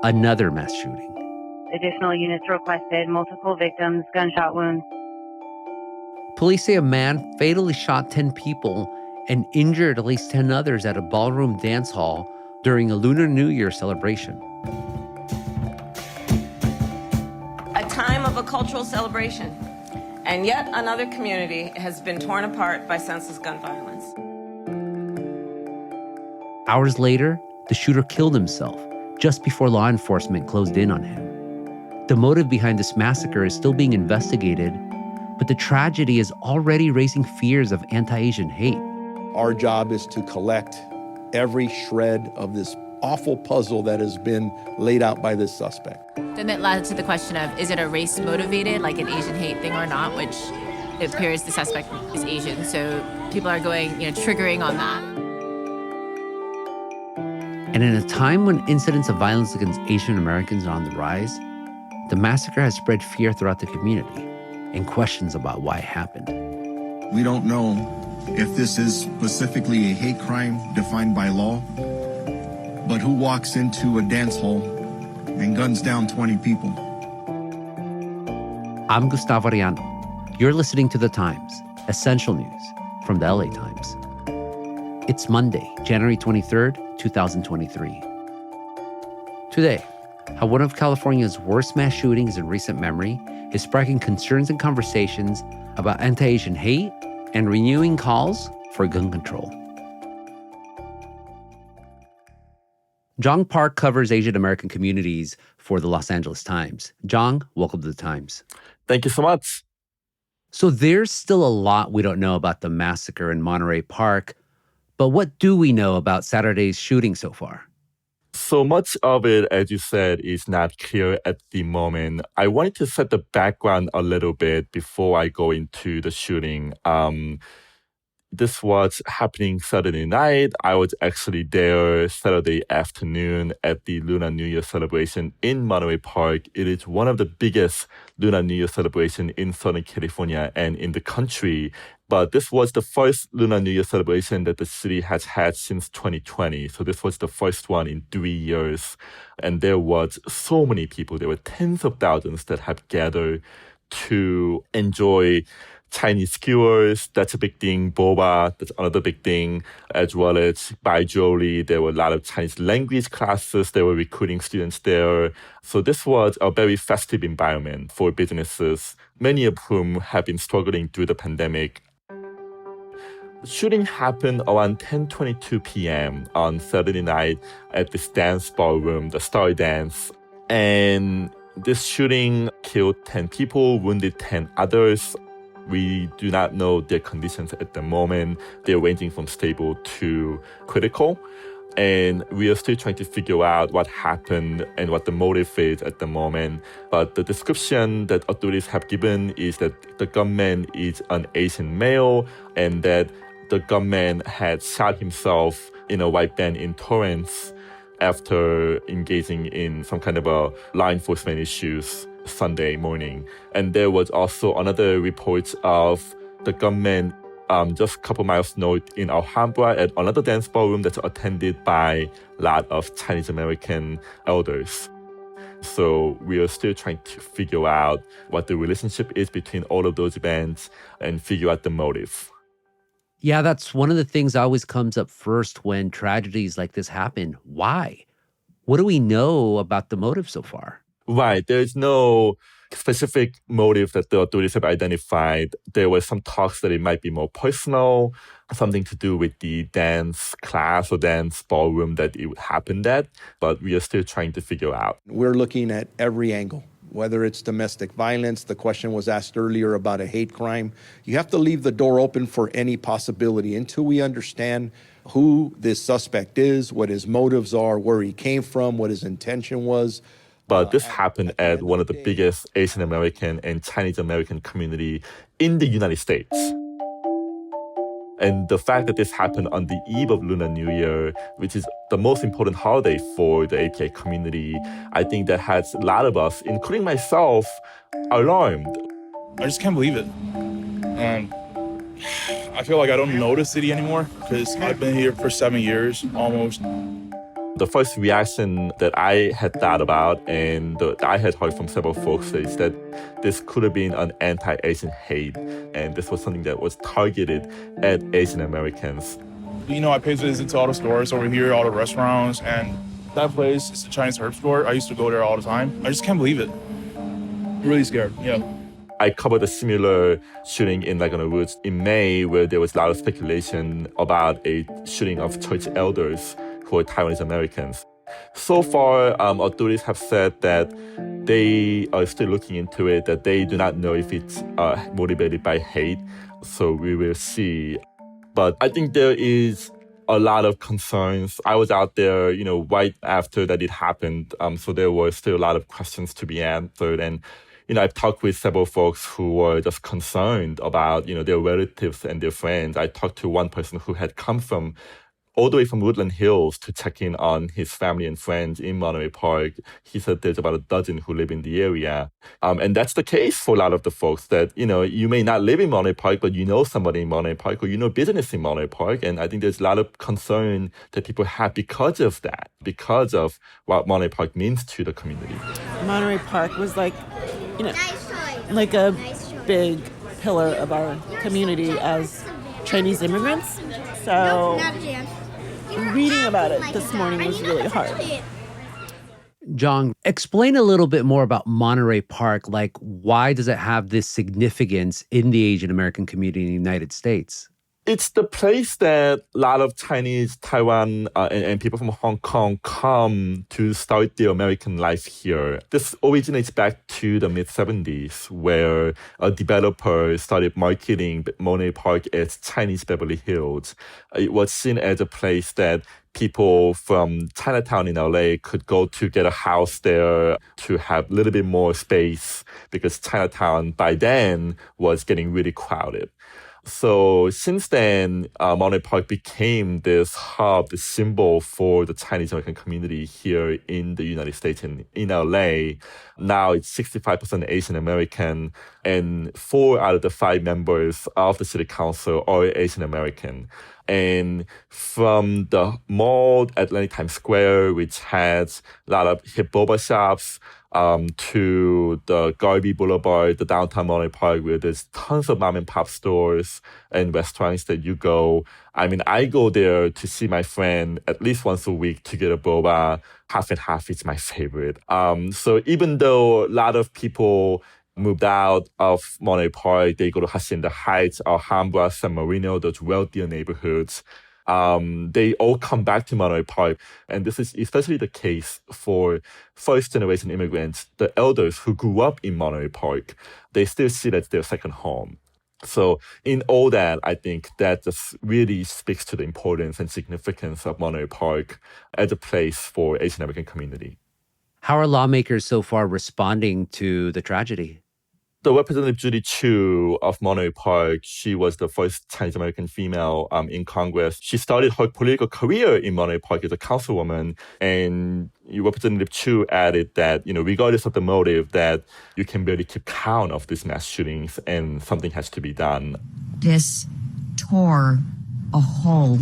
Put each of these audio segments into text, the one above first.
another mass shooting. Additional units requested, multiple victims, gunshot wounds. Police say a man fatally shot 10 people and injured at least 10 others at a ballroom dance hall during a Lunar New Year celebration. A time of a cultural celebration, and yet another community has been torn apart by senseless gun violence. Hours later, the shooter killed himself just before law enforcement closed in on him. The motive behind this massacre is still being investigated, but the tragedy is already raising fears of anti-Asian hate. Our job is to collect every shred of this awful puzzle that has been laid out by this suspect. Then that led to the question of, is it a race-motivated, like an Asian hate thing or not, which it appears the suspect is Asian, so people are going, triggering on that. And in a time when incidents of violence against Asian Americans are on the rise, the massacre has spread fear throughout the community and questions about why it happened. We don't know if this is specifically a hate crime defined by law, but who walks into a dance hall and guns down 20 people? I'm Gustavo Arellano. You're listening to The Times, essential news from the LA Times. It's Monday, January 23rd, 2023. Today, how one of California's worst mass shootings in recent memory is sparking concerns and conversations about anti-Asian hate and renewing calls for gun control. Jeong Park covers Asian American communities for the Los Angeles Times. Jeong, welcome to the Times. Thank you so much. So there's still a lot we don't know about the massacre in Monterey Park, but what do we know about Saturday's shooting so far? So much of it, as you said, is not clear at the moment. I wanted to set the background a little bit before I go into the shooting. This was happening Saturday night. I was actually there Saturday afternoon at the Lunar New Year celebration in Monterey Park. It is one of the biggest Lunar New Year celebration in Southern California and in the country. But this was the first Lunar New Year celebration that the city has had since 2020. So this was the first one in 3 years. And there was so many people. There were tens of thousands that have gathered to enjoy Chinese skewers, that's a big thing. Boba, that's another big thing. As well as buy jewelry. There were a lot of Chinese language classes. They were recruiting students there. So this was a very festive environment for businesses, many of whom have been struggling through the pandemic. The shooting happened around 10:22 p.m. on Saturday night at this dance ballroom, the Star Dance. And this shooting killed 10 people, wounded 10 others. We do not know their conditions at the moment. They're ranging from stable to critical. And we are still trying to figure out what happened and what the motive is at the moment. But the description that authorities have given is that the gunman is an Asian male and that the gunman had shot himself in a white van in Torrance after engaging in some kind of a law enforcement issues Sunday morning. And there was also another report of the gunman just a couple miles north in Alhambra at another dance ballroom that's attended by a lot of Chinese American elders. So we are still trying to figure out what the relationship is between all of those events and figure out the motive. Yeah, that's one of the things that always comes up first when tragedies like this happen. Why? What do we know about the motive so far? Right. There's no specific motive that the authorities have identified. There were some talks that it might be more personal, something to do with the dance class or dance ballroom that it would happen at, but we are still trying to figure out. We're looking at every angle, whether it's domestic violence. The question was asked earlier about a hate crime. You have to leave the door open for any possibility until we understand who this suspect is, what his motives are, where he came from, what his intention was. But this happened at one of the biggest Asian American and Chinese American community in the United States. And the fact that this happened on the eve of Lunar New Year, which is the most important holiday for the API community, I think that has a lot of us, including myself, alarmed. I just can't believe it. And I feel like I don't know the city anymore because I've been here for 7 years almost. The first reaction that I had thought about and that I had heard from several folks is that this could have been an anti-Asian hate, and this was something that was targeted at Asian Americans. You know, I pay visits to all the stores over here, all the restaurants, and that place is a Chinese herb store. I used to go there all the time. I just can't believe it. I'm really scared, yeah. I covered a similar shooting in Laguna Woods in May, where there was a lot of speculation about a shooting of church elders who are Taiwanese Americans. So far, authorities have said that they are still looking into it, that they do not know if it's motivated by hate. So we will see. But I think there is a lot of concerns. I was out there, right after that it happened. So there were still a lot of questions to be answered. And I've talked with several folks who were just concerned about, their relatives and their friends. I talked to one person who had come all the way from Woodland Hills to check in on his family and friends in Monterey Park. He said there's about a dozen who live in the area. And that's the case for a lot of the folks that, you may not live in Monterey Park, but you know somebody in Monterey Park or you know business in Monterey Park. And I think there's a lot of concern that people have because of that, because of what Monterey Park means to the community. Monterey Park was like a big pillar of our community as Chinese immigrants. So reading about it this morning was really hard. Jeong, explain a little bit more about Monterey Park. Like, why does it have this significance in the Asian American community in the United States? It's the place that a lot of Chinese, Taiwan, and people from Hong Kong come to start their American life here. This originates back to the mid-70s, where a developer started marketing Monterey Park as Chinese Beverly Hills. It was seen as a place that people from Chinatown in LA could go to get a house there to have a little bit more space, because Chinatown by then was getting really crowded. So since then, Monterey Park became this hub, this symbol for the Chinese American community here in the United States and in LA. Now it's 65% Asian American, and 4 out of the 5 members of the city council are Asian American. And from the mall at Atlantic Times Square, which has a lot of hip boba shops, to the Garvey Boulevard, the downtown Monterey Park, where there's tons of mom and pop stores and restaurants that you go. I mean, I go there to see my friend at least once a week to get a boba. Half and half is my favorite. So even though a lot of people moved out of Monterey Park, they go to Hacienda Heights, Alhambra, San Marino, those wealthier neighborhoods. They all come back to Monterey Park. And this is especially the case for first-generation immigrants, the elders who grew up in Monterey Park. They still see that as their second home. So in all that, I think that just really speaks to the importance and significance of Monterey Park as a place for Asian American community. How are lawmakers so far responding to the tragedy? The Representative Judy Chu of Monterey Park, she was the first Chinese American female in Congress. She started her political career in Monterey Park as a councilwoman, and Representative Chu added that, regardless of the motive, that you can barely keep count of these mass shootings and something has to be done. This tore a hole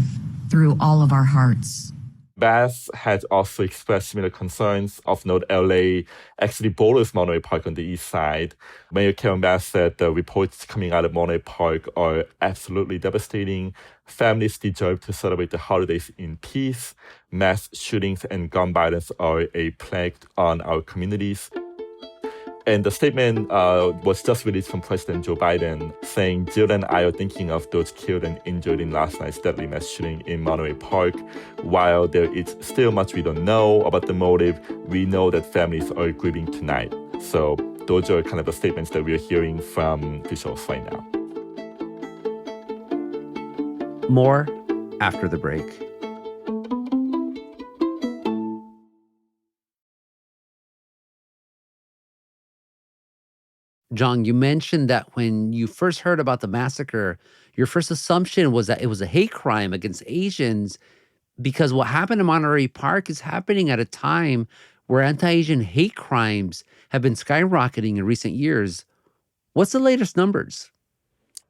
through all of our hearts. Bass has also expressed similar concerns. Of note, LA actually borders Monterey Park on the east side. Mayor Karen Bass said the reports coming out of Monterey Park are absolutely devastating. Families deserve to celebrate the holidays in peace. Mass shootings and gun violence are a plague on our communities. And the statement was just released from President Joe Biden, saying, Jill and I are thinking of those killed and injured in last night's deadly mass shooting in Monterey Park. While there is still much we don't know about the motive, we know that families are grieving tonight. So those are kind of the statements that we're hearing from officials right now. More after the break. Jeong, you mentioned that when you first heard about the massacre, your first assumption was that it was a hate crime against Asians, because what happened in Monterey Park is happening at a time where anti-Asian hate crimes have been skyrocketing in recent years. What's the latest numbers?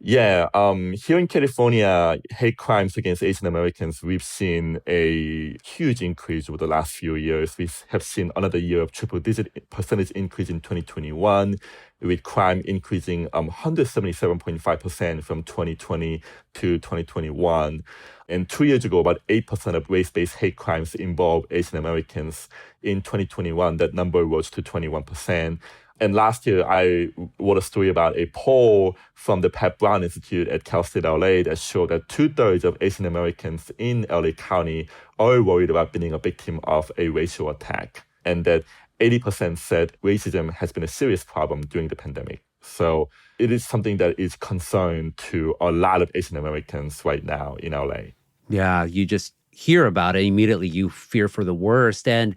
Yeah, here in California, hate crimes against Asian Americans, we've seen a huge increase over the last few years. We have seen another year of triple-digit percentage increase in 2021, with crime increasing 177.5% from 2020 to 2021. And 2 years ago, about 8% of race-based hate crimes involved Asian Americans. In 2021, that number rose to 21%. And last year, I wrote a story about a poll from the Pat Brown Institute at Cal State LA that showed that 2/3 of Asian Americans in LA County are worried about being a victim of a racial attack, and that 80% said racism has been a serious problem during the pandemic. So it is something that is concern to a lot of Asian Americans right now in LA. Yeah, you just hear about it, immediately you fear for the worst. And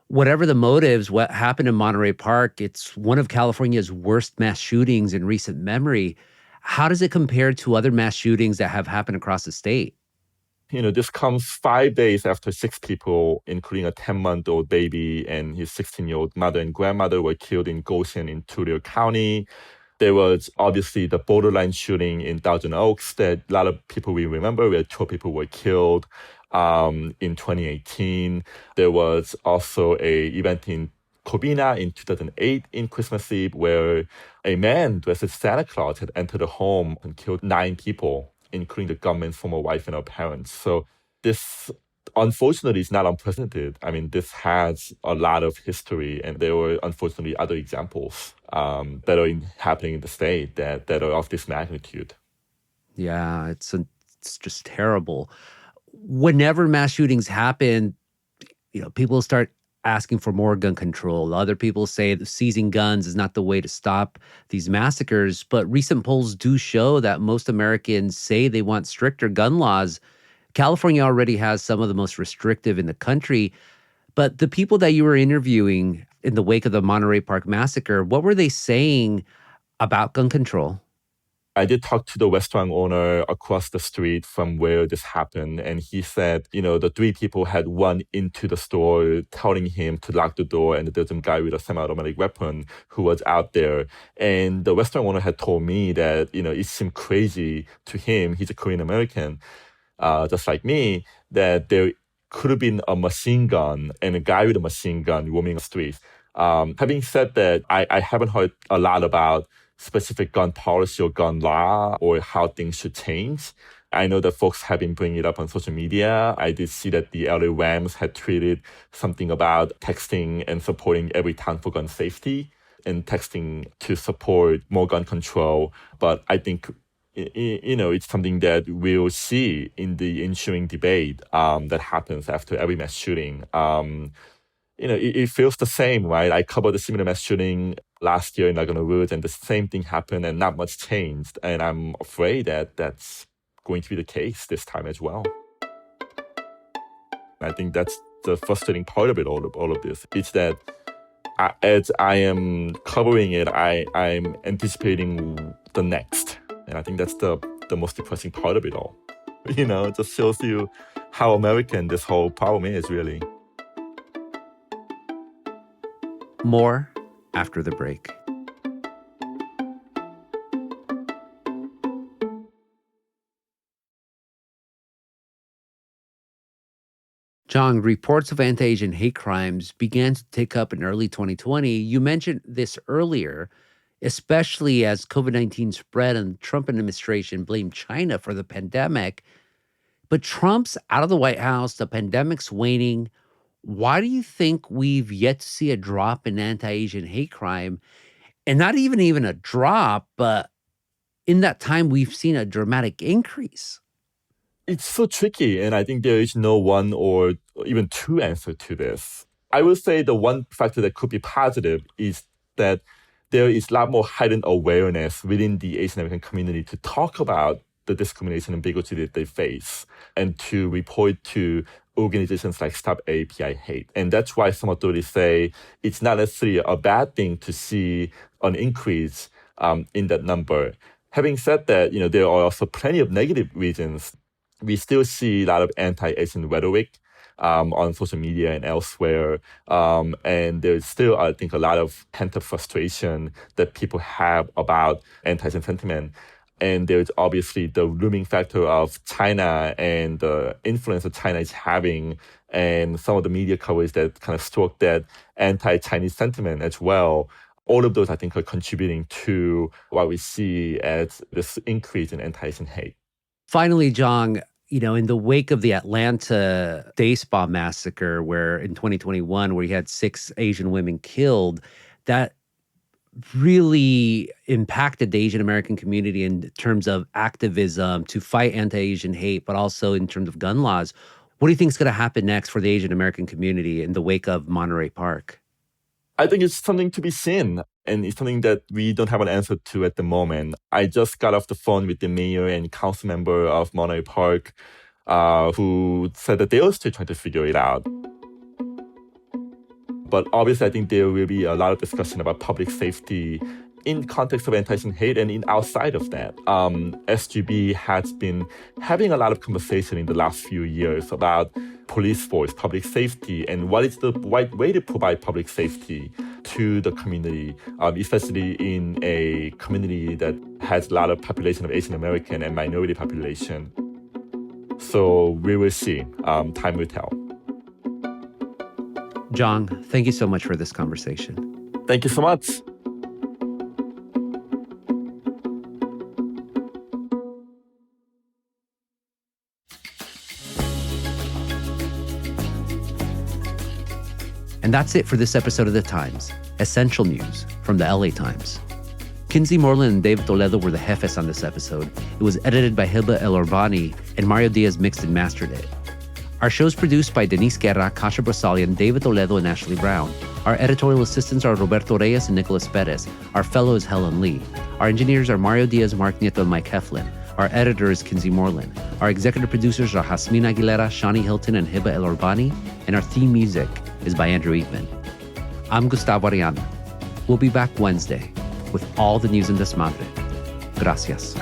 whatever the motives, what happened in Monterey Park, it's one of California's worst mass shootings in recent memory. How does it compare to other mass shootings that have happened across the state? This comes 5 days after 6 people, including a 10-month-old baby and his 16-year-old mother and grandmother, were killed in Goshen in Tulare County. There was obviously the borderline shooting in Thousand Oaks that a lot of people will remember, where 12 people were killed in 2018. There was also a event in Covina in 2008 in Christmas Eve, where a man dressed as Santa Claus had entered a home and killed 9 people, including the gunman's former wife and her parents. So this, unfortunately, is not unprecedented. I mean, this has a lot of history, and there were, unfortunately, other examples that are happening in the state that are of this magnitude. Yeah, it's just terrible. Whenever mass shootings happen, people start asking for more gun control. Other people say that seizing guns is not the way to stop these massacres. But recent polls do show that most Americans say they want stricter gun laws. California already has some of the most restrictive in the country. But the people that you were interviewing in the wake of the Monterey Park massacre, what were they saying about gun control? I did talk to the restaurant owner across the street from where this happened, and he said, the 3 people had run into the store telling him to lock the door, and there's some guy with a semi-automatic weapon who was out there. And the restaurant owner had told me that, it seemed crazy to him, he's a Korean American, just like me, that there could have been a machine gun and a guy with a machine gun roaming the streets. Having said that, I haven't heard a lot about specific gun policy or gun law or how things should change. I know that folks have been bringing it up on social media. I did see that the LA Rams had tweeted something about texting and supporting every town for gun safety and texting to support more gun control. But I think, it's something that we'll see in the ensuing debate that happens after every mass shooting. It feels the same, right? I covered a similar mass shooting last year in Laguna Woods, and the same thing happened and not much changed. And I'm afraid that that's going to be the case this time as well. I think that's the frustrating part of it, all of this. It's that as I am covering it, I'm anticipating the next. And I think that's the most depressing part of it all. It just shows you how American this whole problem is, really. More after the break. Jeong, reports of anti-Asian hate crimes began to tick up in early 2020. You mentioned this earlier, especially as COVID-19 spread and the Trump administration blamed China for the pandemic. But Trump's out of the White House, the pandemic's waning. Why do you think we've yet to see a drop in anti-Asian hate crime? And not even a drop, but in that time, we've seen a dramatic increase. It's so tricky, and I think there is no one or even two answer to this. I would say the one factor that could be positive is that there is a lot more heightened awareness within the Asian American community to talk about the discrimination and bigotry that they face and to report to organizations like Stop API Hate. And that's why some authorities say it's not necessarily a bad thing to see an increase in that number. Having said that, there are also plenty of negative reasons. We still see a lot of anti-Asian rhetoric on social media and elsewhere. And there's still, I think, a lot of pent-up frustration that people have about anti-Asian sentiment. And there's obviously the looming factor of China and the influence that China is having, and some of the media coverage that kind of struck that anti-Chinese sentiment as well. All of those, I think, are contributing to what we see as this increase in anti-Asian hate. Finally, Jeong, in the wake of the Atlanta day spa massacre, where in 2021, where you had 6 Asian women killed, that really impacted the Asian American community in terms of activism to fight anti-Asian hate, but also in terms of gun laws. What do you think is going to happen next for the Asian American community in the wake of Monterey Park? I think it's something to be seen, and it's something that we don't have an answer to at the moment. I just got off the phone with the mayor and council member of Monterey Park, who said that they are still trying to figure it out. But obviously, I think there will be a lot of discussion about public safety in context of anti-Asian hate and in outside of that. SGB has been having a lot of conversation in the last few years about police force, public safety, and what is the right way to provide public safety to the community, especially in a community that has a lot of population of Asian American and minority population. So we will see. Time will tell. Jeong, thank you so much for this conversation. Thank you so much. And that's it for this episode of The Times, Essential News from the LA Times. Kinsey Moreland and David Toledo were the jefes on this episode. It was edited by Hilba El Orbani, and Mario Diaz mixed and mastered it. Our show is produced by Denise Guerra, Kasha Brosalian, David Toledo, and Ashley Brown. Our editorial assistants are Roberto Reyes and Nicolas Perez. Our fellow is Helen Lee. Our engineers are Mario Diaz, Mark Nieto, and Mike Heflin. Our editor is Kinsey Moreland. Our executive producers are Jasmine Aguilera, Shani Hilton, and Hilba El Orbani. And our theme music is by Andrew Eatman. I'm Gustavo Arellano. We'll be back Wednesday with all the news in Desmadre. Gracias.